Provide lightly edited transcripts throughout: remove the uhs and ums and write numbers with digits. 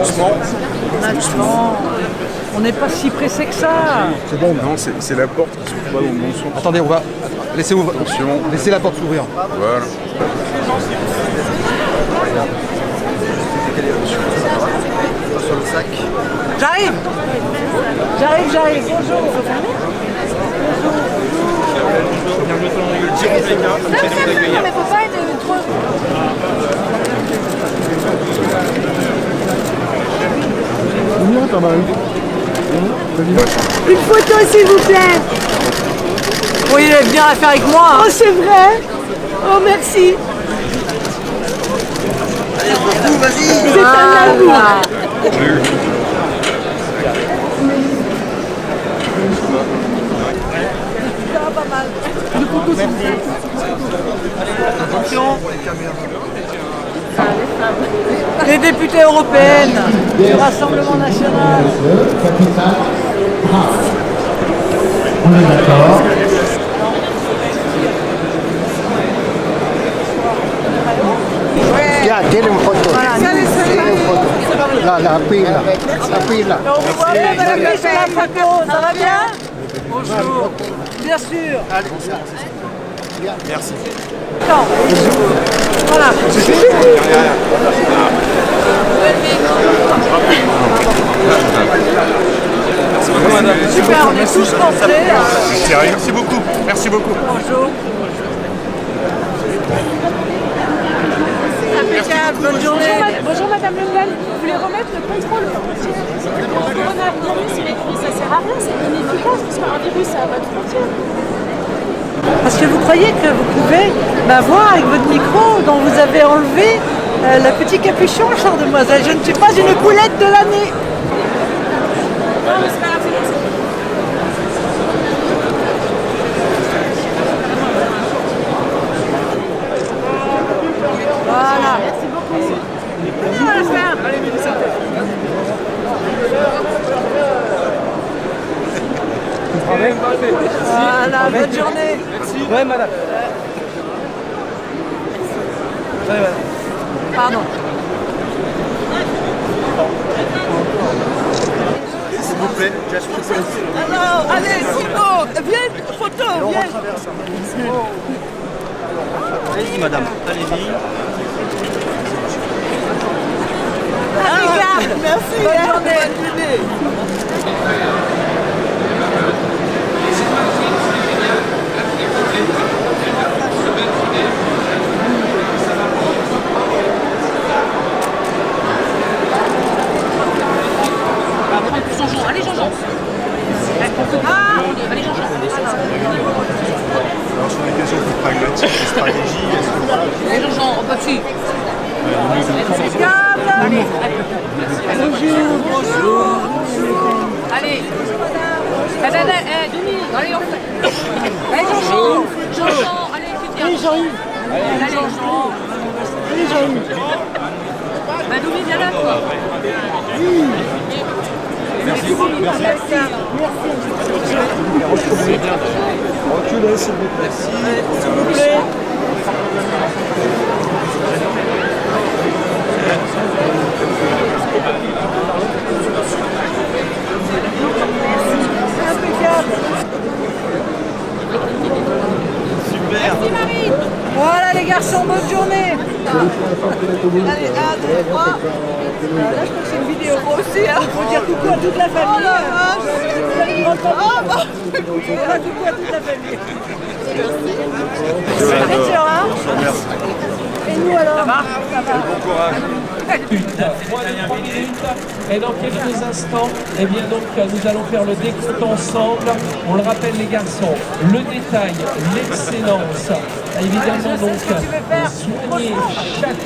doucement. Doucement. On n'est pas si pressé que ça. C'est bon. Non, c'est la porte qui s'ouvre pas dans le bon sens. Attendez, on va laisser ouvrir. Attention. Laissez la porte s'ouvrir. Voilà. Sur le sac. J'arrive. Bonjour. Mais faut pas être trop... Une photo s'il vous plaît. Oui, il est bien à faire avec moi. Oh c'est vrai. Oh merci. C'est un amour. Les députées européennes du Rassemblement national. On est d'accord. Ya, tiene un foto. Tiene un foto. La pila. La pila. On vous voit bien, madame la sur la photo, ça va bien? Bonjour. Bien sûr. Merci. Attends. Voilà. Super, on est tous rentrés. Merci beaucoup. Merci beaucoup. Bonjour. Impeccable, bonne journée. Bonjour Madame Le Pen. Vous voulez remettre le contrôle frontière? Le coronavirus, mais ça sert à rien, c'est inefficace parce qu'un virus c'est à votre frontière. Parce que vous croyez que vous pouvez voir avec votre micro dont vous avez enlevé le petit capuchon, chère demoiselle. Je ne suis pas une poulette de l'année. Voilà. Merci beaucoup. On va la faire. Allez, Mélissa. Voilà, bonne journée. Merci. Ouais, madame. Pardon. S'il vous plaît, Alors, allez, photo. Viens, photo, viens. Allez-y, madame. Allez-y. Impeccable. Merci. Bonne journée. Allez, Jean-Jean. Allez, Jean-Jean. Alors, sur les questions plus pragmatiques, de stratégie, est-ce que Allez, Jean-Jean, on peut dessus. Allez. Bonjour. Allez. Denis, allez, on fait. Allez, Jean-Jean. Jean-Jean, allez, tu viens. Allez, Jean-Yves. Allez, Jean-Jean. Allez Jean-Yves. Denis, viens là, toi. Merci beaucoup. Merci. Reculez, s'il vous plaît. S'il vous plaît. Impeccable. Super. Voilà les garçons, bonne journée. Allez, 1, 2, 3. Là, je crois que c'est une vidéo. Moi aussi, hein. Faut dire coucou à toute la famille. Oh la vache. Vous avez une grande famille. Voilà, coucou à toute la famille. Bien sûr, hein. Et nous alors? Ça va? Bon courage. Moins de 3 minutes. Et dans quelques instants, eh bien donc, nous allons faire le décompte ensemble. On le rappelle les garçons, le détail, l'excellence. Évidemment donc, soigner chaque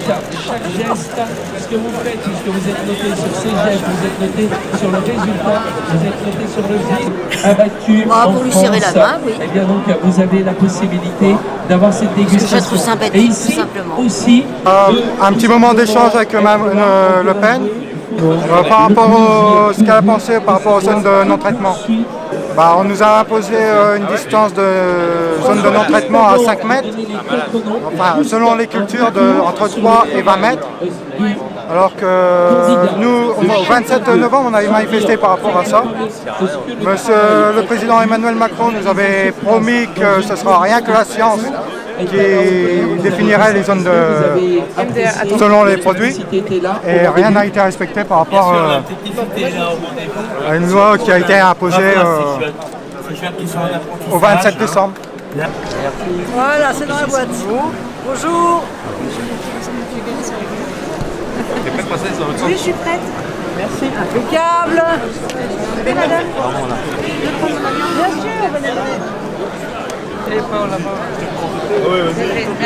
geste. Ce que vous faites, puisque vous êtes noté sur ces gestes, vous êtes noté sur le résultat, vous êtes noté sur le vide abattu en pour lui France. serrer la main, oui. Eh bien donc, vous avez la possibilité d'avoir cette dégustation. je trouve sympathique, Et ici, tout simplement. aussi, Un petit moment d'échange avec Mme Le Pen par rapport à ce qu'elle a pensé par rapport au centre de non-traitement. On nous a imposé une distance de zone de non-traitement à 5 mètres, enfin, selon les cultures, entre 3 et 20 mètres. Alors que nous, au 27 novembre, on avait manifesté par rapport à ça. Monsieur le président Emmanuel Macron nous avait promis que ce ne sera rien que la science qui définirait les zones selon les produits. Et rien n'a été respecté par rapport à une loi qui a été imposée au 27 décembre. Voilà, c'est dans la boîte. Bonjour. Oui, je suis prête. Merci. Impeccable. Et madame Bien sûr, Bénédicte.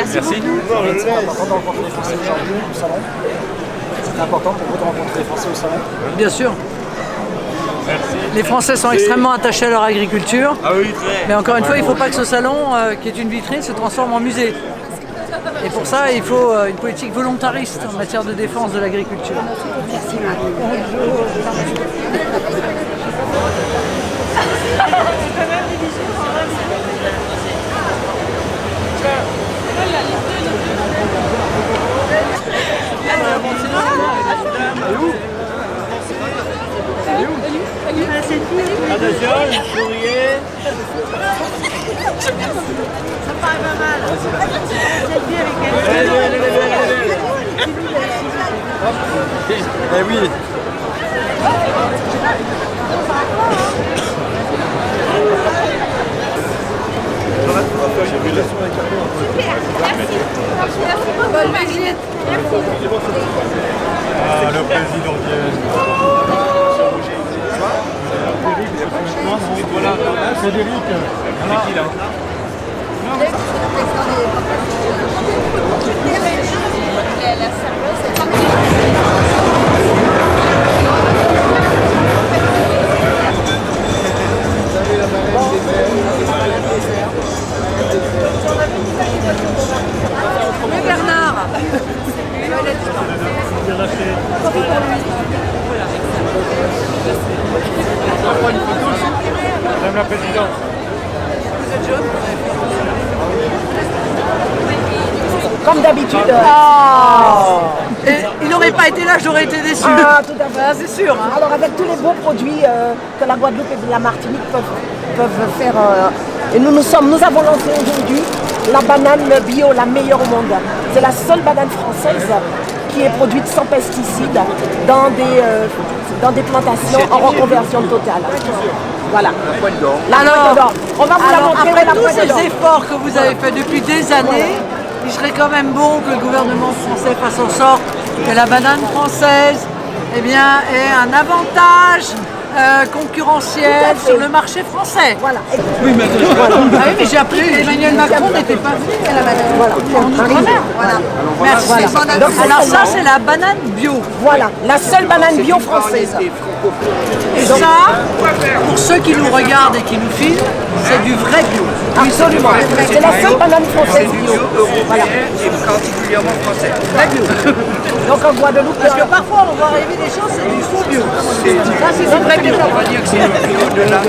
Merci. C'est important pour vous de rencontrer les Français au salon. Bien sûr. Les Français sont extrêmement attachés à leur agriculture. Ah oui, très. Mais encore une fois, il ne faut pas que ce salon, qui est une vitrine, se transforme en musée. Et pour ça, il faut une politique volontariste en matière de défense de l'agriculture. Merci. Attention, souriez. Ça paraît pas mal. Eh oui. Ah, le président Frédéric. C'est qui là? Oui, Bernard. Madame la Présidente. Comme d'habitude. Et il n'aurait pas été là, j'aurais été déçu. Ah, tout à fait. Ah, c'est sûr. Hein. Alors avec tous les beaux produits que la Guadeloupe et la Martinique peuvent faire, et nous avons lancé aujourd'hui la banane bio, la meilleure au monde. C'est la seule banane française qui est produite sans pesticides dans des plantations en reconversion totale. Voilà. Alors, on va vous la montrer. après la tous pointe ces d'or. efforts que vous avez faits depuis des années, il serait quand même bon que le gouvernement français fasse en sorte que la banane française ait un avantage concurrentiel sur le marché français. Voilà. Oui, mais j'ai appris qu'Emmanuel Macron n'était pas venu à la banane. Voilà. Voilà. Merci. Voilà. Donc, Alors ça, c'est la banane bio. Voilà, la seule banane bio française. Et ça, pour ceux qui nous regardent et qui nous filment, c'est du vrai bio. Absolument. C'est la seule banane française bio. Voilà. Et particulièrement français. Vrai bio. Donc en Guadeloupe, Parce que parfois, on va arriver des choses, c'est du faux bio. Ça, c'est du vrai bio. On va dire que c'est le bio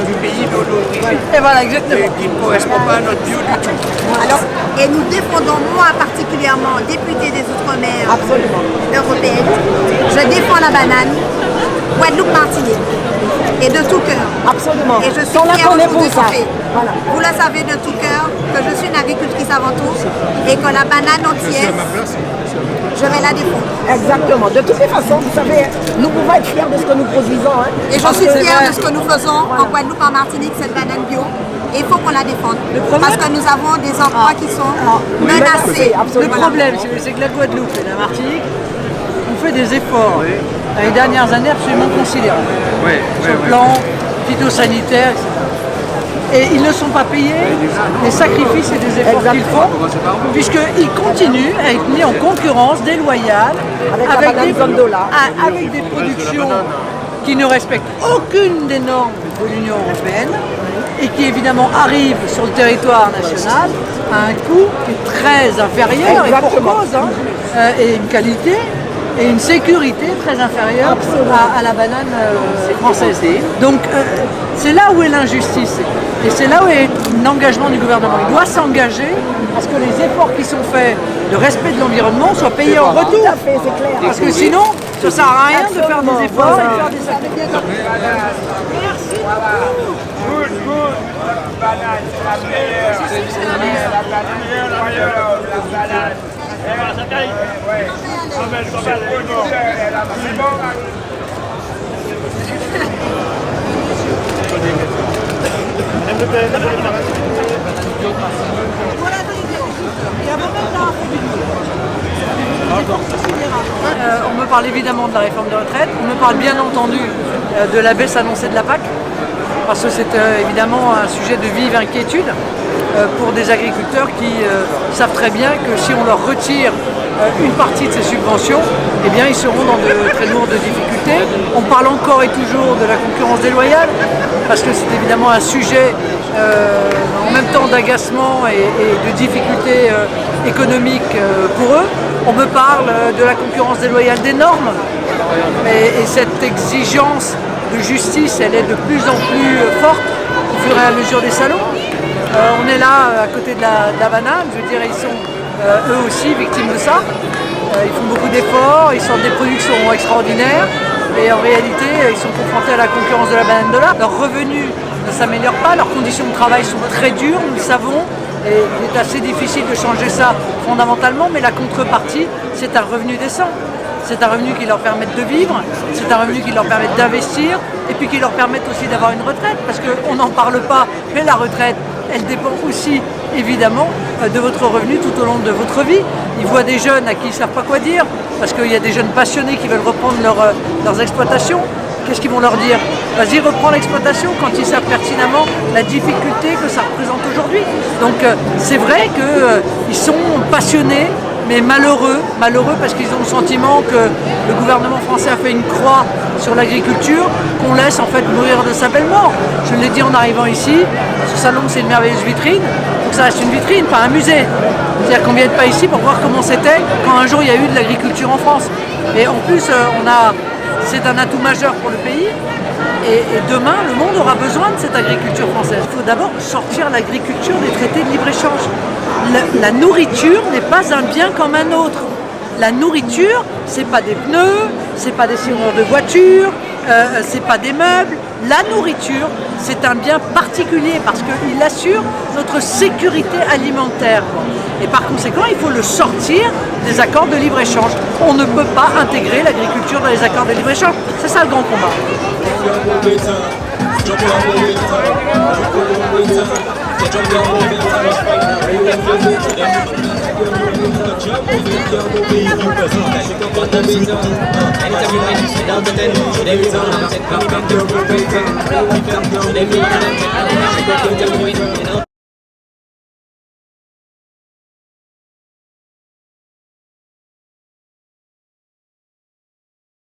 du pays de l'origine. Et voilà, exactement. Qui ne correspond pas à notre bio du tout. Alors, et nous défendons, moi particulièrement, député des Outre-mer européennes, je défends la banane, Guadeloupe-Martinique, et de tout cœur. absolument. Et je suis On la fière connaît de vous pour ça. équiper. Voilà. Vous le savez de tout cœur, que je suis une agricultrice avant tout, et que la banane entière, je vais la défendre. Exactement. De toutes les façons, vous savez, nous pouvons être fiers de ce que nous produisons. Hein. Et je suis fière de ce que nous faisons en Guadeloupe, en Martinique, cette banane bio. Et il faut qu'on la défende. Parce que nous avons des emplois qui sont menacés. Le problème, c'est que la Guadeloupe et la Martinique ont fait des efforts dans les dernières années absolument considérables. Sur le plan phytosanitaire, etc. Et ils ne sont pas payés des sacrifices et des efforts qu'ils font, puisqu'ils continuent à être mis en concurrence déloyale avec des productions qui ne respectent aucune des normes de l'Union européenne et qui évidemment arrivent sur le territoire national à un coût qui est très inférieur et pour cause, et une qualité et une sécurité très inférieure à la banane française. Donc c'est là où est l'injustice et c'est là où est l'engagement du gouvernement. Il doit s'engager à ce que les efforts qui sont faits de respect de l'environnement soient payés en retour. Tout à fait, c'est clair. Parce que sinon, ça ne sert à rien de faire des efforts et de faire des sacrifices. Merci. On me parle évidemment de la réforme de retraite, on me parle bien entendu de la baisse annoncée de la PAC, parce que c'est évidemment un sujet de vive inquiétude pour des agriculteurs qui savent très bien que si on leur retire une partie de ces subventions, eh bien ils seront dans de très lourdes difficultés. On parle encore et toujours de la concurrence déloyale, parce que c'est évidemment un sujet en même temps d'agacement et de difficultés économiques pour eux. On me parle de la concurrence déloyale des normes, et cette exigence de justice, elle est de plus en plus forte au fur et à mesure des salons. On est là à côté de la banane, je veux dire, ils sont eux aussi victimes de ça. Ils font beaucoup d'efforts, ils sortent des produits qui sont extraordinaires, et en réalité, ils sont confrontés à la concurrence de la banane de là. Leurs revenus ne s'améliorent pas, leurs conditions de travail sont très dures, nous le savons, et il est assez difficile de changer ça fondamentalement, mais la contrepartie, c'est un revenu décent. C'est un revenu qui leur permet de vivre, c'est un revenu qui leur permet d'investir, et puis qui leur permet aussi d'avoir une retraite, parce qu'on n'en parle pas, mais la retraite, elle dépend aussi évidemment de votre revenu tout au long de votre vie. Ils voient des jeunes à qui ils ne savent pas quoi dire, parce qu'il y a des jeunes passionnés qui veulent reprendre leurs exploitations. Qu'est-ce qu'ils vont leur dire? Vas-y, reprends l'exploitation, quand ils savent pertinemment la difficulté que ça représente aujourd'hui. Donc c'est vrai qu'ils sont passionnés, mais malheureux parce qu'ils ont le sentiment que le gouvernement français a fait une croix sur l'agriculture, qu'on laisse en fait mourir de sa belle mort. Je l'ai dit en arrivant ici, ce salon c'est une merveilleuse vitrine, donc ça reste une vitrine, pas un musée. C'est-à-dire qu'on ne vient pas ici pour voir comment c'était quand un jour il y a eu de l'agriculture en France. Et en plus, c'est un atout majeur pour le pays. Et demain, le monde aura besoin de cette agriculture française. Il faut d'abord sortir l'agriculture des traités de libre-échange. La nourriture n'est pas un bien comme un autre. La nourriture, c'est pas des pneus, c'est pas des serrures de voiture, c'est pas des meubles. La nourriture, c'est un bien particulier parce qu'il assure notre sécurité alimentaire. Et par conséquent, il faut le sortir des accords de libre-échange. On ne peut pas intégrer l'agriculture dans les accords de libre-échange. C'est ça le grand combat.